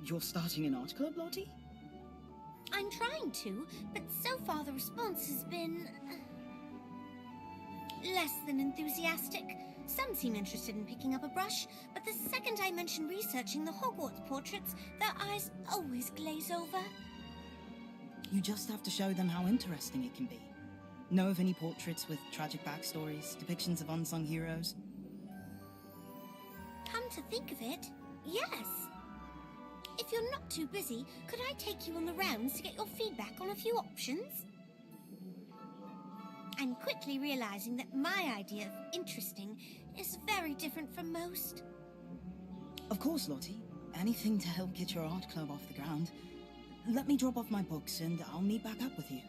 You're starting an art club, Lottie? I'm trying to, but so far the response has been... less than enthusiastic. Some seem interested in picking up a brush, but the second I mention researching the Hogwarts portraits, their eyes always glaze over. You just have to show them how interesting it can be. Know of any portraits with tragic backstories, depictions of unsung heroes? Come to think of it, yes. If you're not too busy, could I take you on the rounds to get your feedback on a few options? I'm quickly realizing that my idea of interesting is very different from most. Of course, Lottie. Anything to help get your art club off the ground. Let me drop off my books and I'll meet back up with you.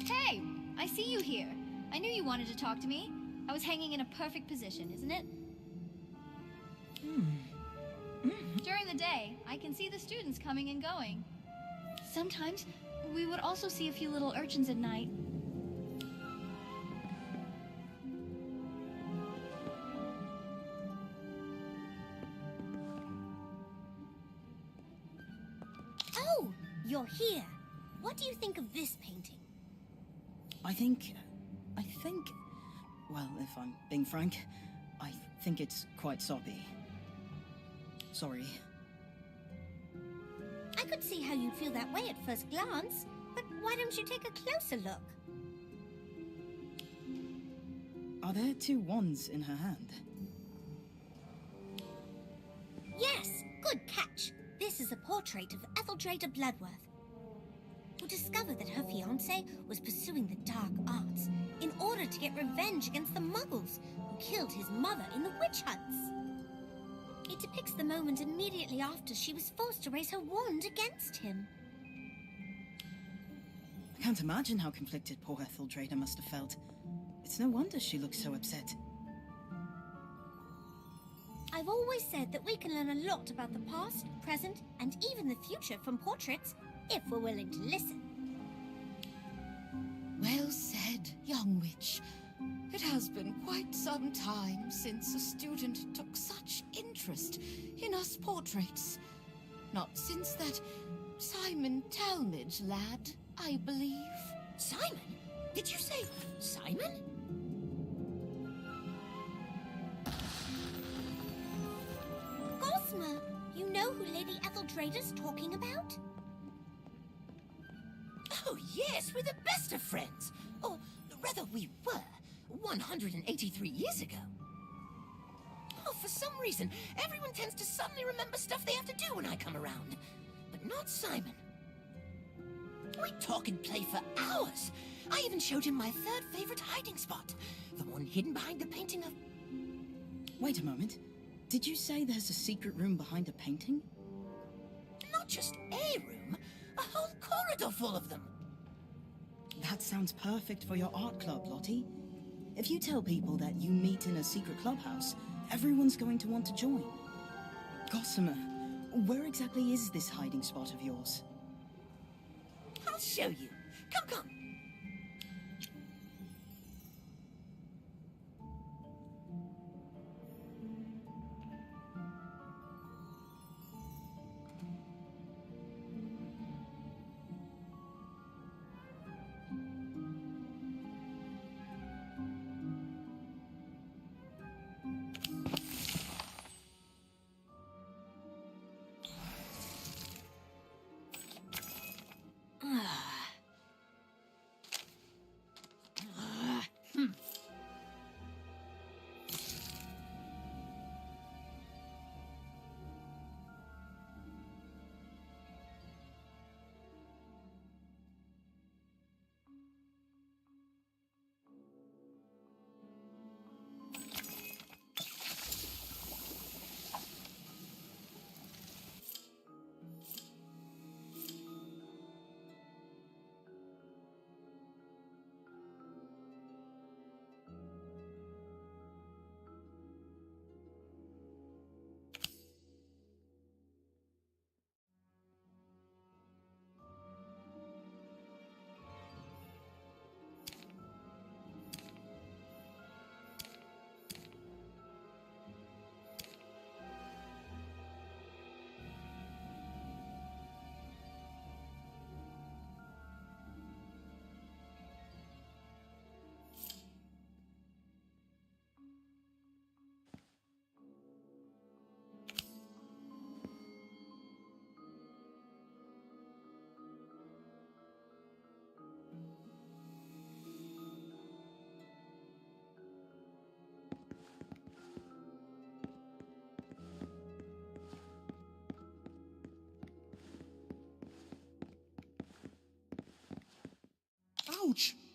Hey, I see you here. I knew you wanted to talk to me. I was hanging in a perfect position, isn't it? During the day, I can see the students coming and going. Sometimes, we would also see a few little urchins at night. Oh, you're here. What do you think of this painting? I think... Well, if I'm being frank, I think it's quite soppy. Sorry. I could see how you'd feel that way at first glance, but why don't you take a closer look? Are there two wands in her hand? Yes, good catch. This is a portrait of Etheldreda Bloodworth, who discovered that her fiancé was pursuing the dark arts in order to get revenge against the Muggles who killed his mother in the witch hunts. It depicts the moment immediately after she was forced to raise her wand against him. I can't imagine how conflicted poor Etheldreda must have felt. It's no wonder she looks so upset. I've always said that we can learn a lot about the past, present, and even the future from portraits, if we're willing to listen. Well said, young witch. It has been quite some time since a student took such interest in us portraits. Not since that Simon Talmadge lad, I believe. Simon? Did you say Simon? Gosma, you know who Lady Etheldreda's talking about? Oh, yes, we're the best of friends. Or rather, we were 183 years ago. Oh, for some reason, everyone tends to suddenly remember stuff they have to do when I come around. But not Simon. We talk and play for hours. I even showed him my third favorite hiding spot. The one hidden behind the painting of... Wait a moment. Did you say there's a secret room behind a painting? Not just a room, a whole corridor full of them. That sounds perfect for your art club, Lottie. If you tell people that you meet in a secret clubhouse, everyone's going to want to join. Gossamer, where exactly is this hiding spot of yours? I'll show you. Come.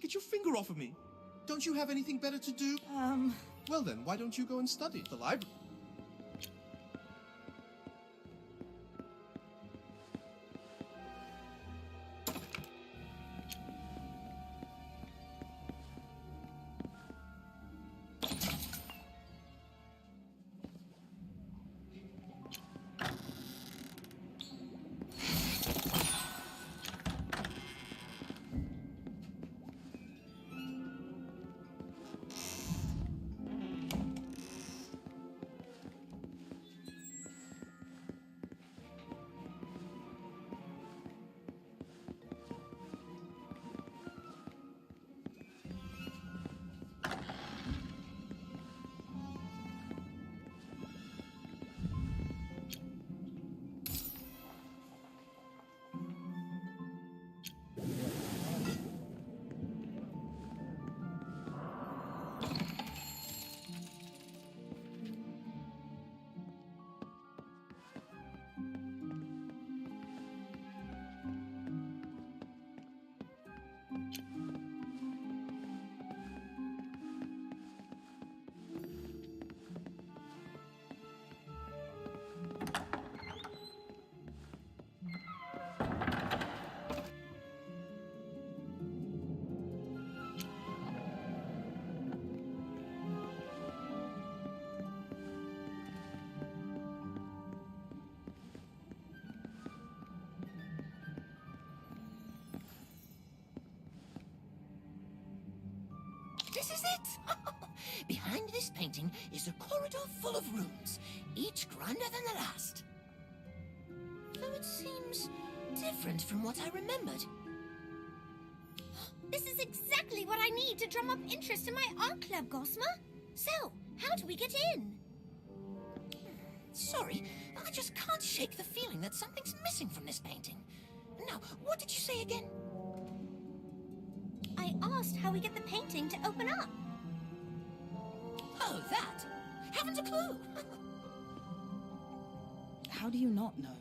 Get your finger off of me. Don't you have anything better to do? Well then, why don't you go and study at the library? This is it! Behind this painting is a corridor full of rooms, each grander than the last. Though it seems different from what I remembered. This is exactly what I need to drum up interest in my art club, Gossamer. So, how do we get in? Sorry, I just can't shake the feeling that something's missing from this painting. Now, what did you say again? I asked how we get the painting to open up. Oh, that? Haven't a clue. How do you not know?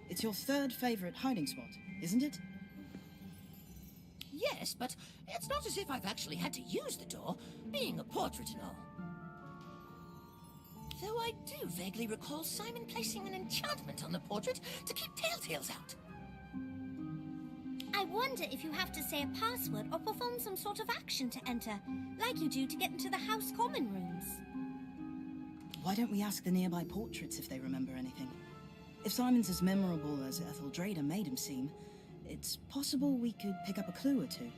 It's your third favorite hiding spot, isn't it? Yes, but it's not as if I've actually had to use the door, being a portrait and all. Though I do vaguely recall Simon placing an enchantment on the portrait to keep Telltales out. I wonder if you have to say a password or perform some sort of action to enter, like you do to get into the house common rooms. Why don't we ask the nearby portraits if they remember anything? If Simon's as memorable as Etheldrada made him seem, it's possible we could pick up a clue or two.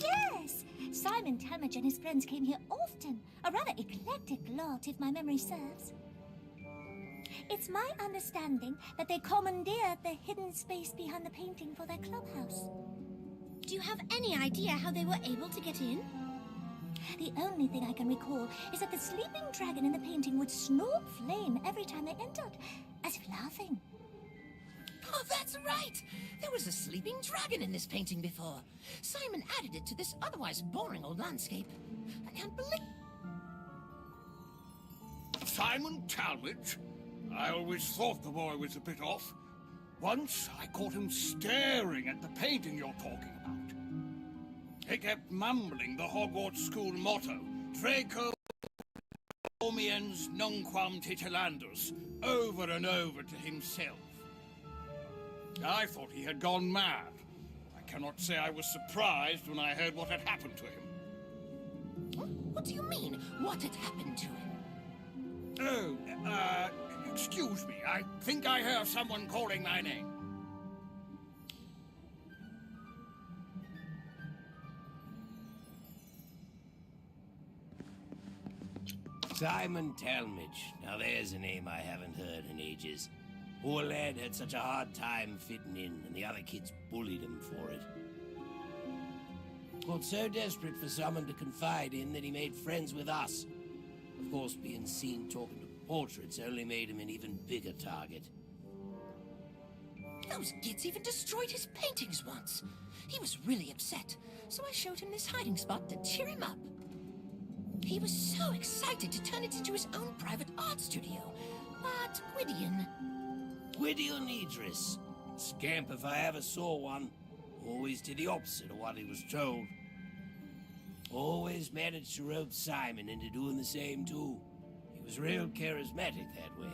Yes! Simon Talmadge and his friends came here often. A rather eclectic lot, if my memory serves. It's my understanding that they commandeered the hidden space behind the painting for their clubhouse. Do you have any idea how they were able to get in? The only thing I can recall is that the sleeping dragon in the painting would snort flame every time they entered, as if laughing. Oh, that's right! There was a sleeping dragon in this painting before. Simon added it to this otherwise boring old landscape. I can't believe... Simon Talmadge? I always thought the boy was a bit off. Once, I caught him staring at the painting you're talking about. He kept mumbling the Hogwarts school motto, Draco Dormiens Nunquam Titilandus, over and over to himself. I thought he had gone mad. I cannot say I was surprised when I heard what had happened to him. What do you mean, what had happened to him? Oh, excuse me. I think I heard someone calling my name. Simon Talmadge. Now there's a name I haven't heard in ages. Poor lad had such a hard time fitting in, and the other kids bullied him for it. Got so desperate for someone to confide in that he made friends with us. Of course, being seen talking to portraits only made him an even bigger target. Those kids even destroyed his paintings once. He was really upset, so I showed him this hiding spot to cheer him up. He was so excited to turn it into his own private art studio. But Gwydion Idris. Scamp if I ever saw one. Always did the opposite of what he was told. Always managed to rope Simon into doing the same too. He was real charismatic that way.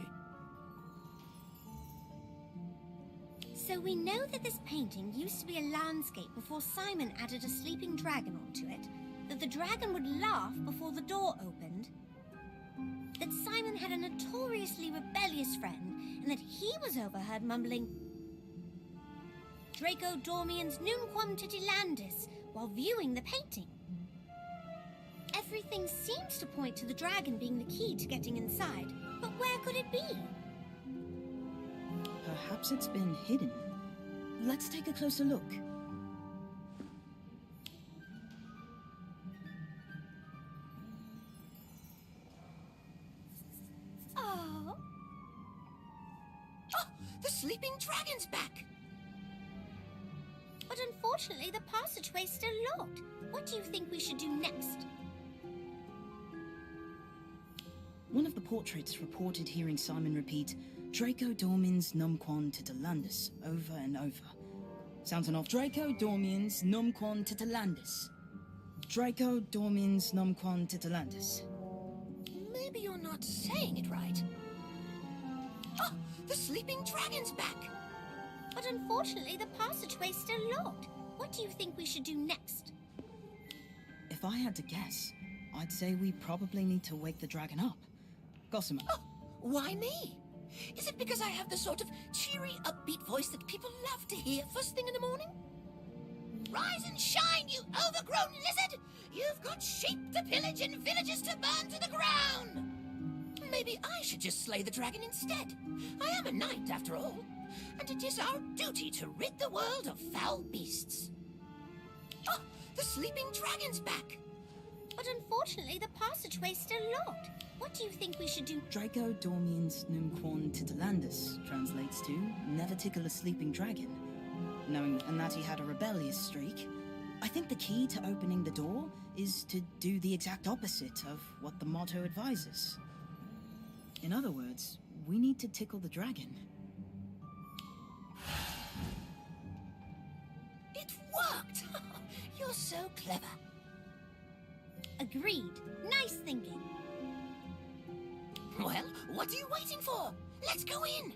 So we know that this painting used to be a landscape before Simon added a sleeping dragon onto it, that the dragon would laugh before the door opened, that Simon had a notoriously rebellious friend, and that he was overheard mumbling Draco Dormiens Nunquam Titilandis while viewing the painting. Everything seems to point to the dragon being the key to getting inside, but where could it be? Perhaps it's been hidden. Let's take a closer look. Oh, oh, the sleeping dragon's back. but unfortunately the passageway's still locked. What do you think we should do next? One of the portraits reported hearing Simon repeat Draco Dormiens Numquan Titilandus over and over. Sounds enough. Draco Dormiens Numquan Titilandus. Draco Dormiens Numquan Titilandus. Maybe you're not saying it right. Oh, the sleeping dragon's back. But unfortunately the passageway's still locked. What do you think we should do next? If I had to guess, I'd say we probably need to wake the dragon up. Gossamer. Oh, why me? Is it because I have the sort of cheery, upbeat voice that people love to hear first thing in the morning? Rise and shine, you overgrown lizard! You've got sheep to pillage and villages to burn to the ground! Maybe I should just slay the dragon instead. I am a knight, after all, and it is our duty to rid the world of foul beasts. Oh, the sleeping dragon's back! But unfortunately the passageway's still locked. What do you think we should do? Draco Dormiens Numquan Titilandus translates to never tickle a sleeping dragon. Knowing and that he had a rebellious streak, I think the key to opening the door is to do the exact opposite of what the motto advises. In other words, we need to tickle the dragon. It worked! You're so clever. Agreed. Nice thinking. Well, what are you waiting for? Let's go in!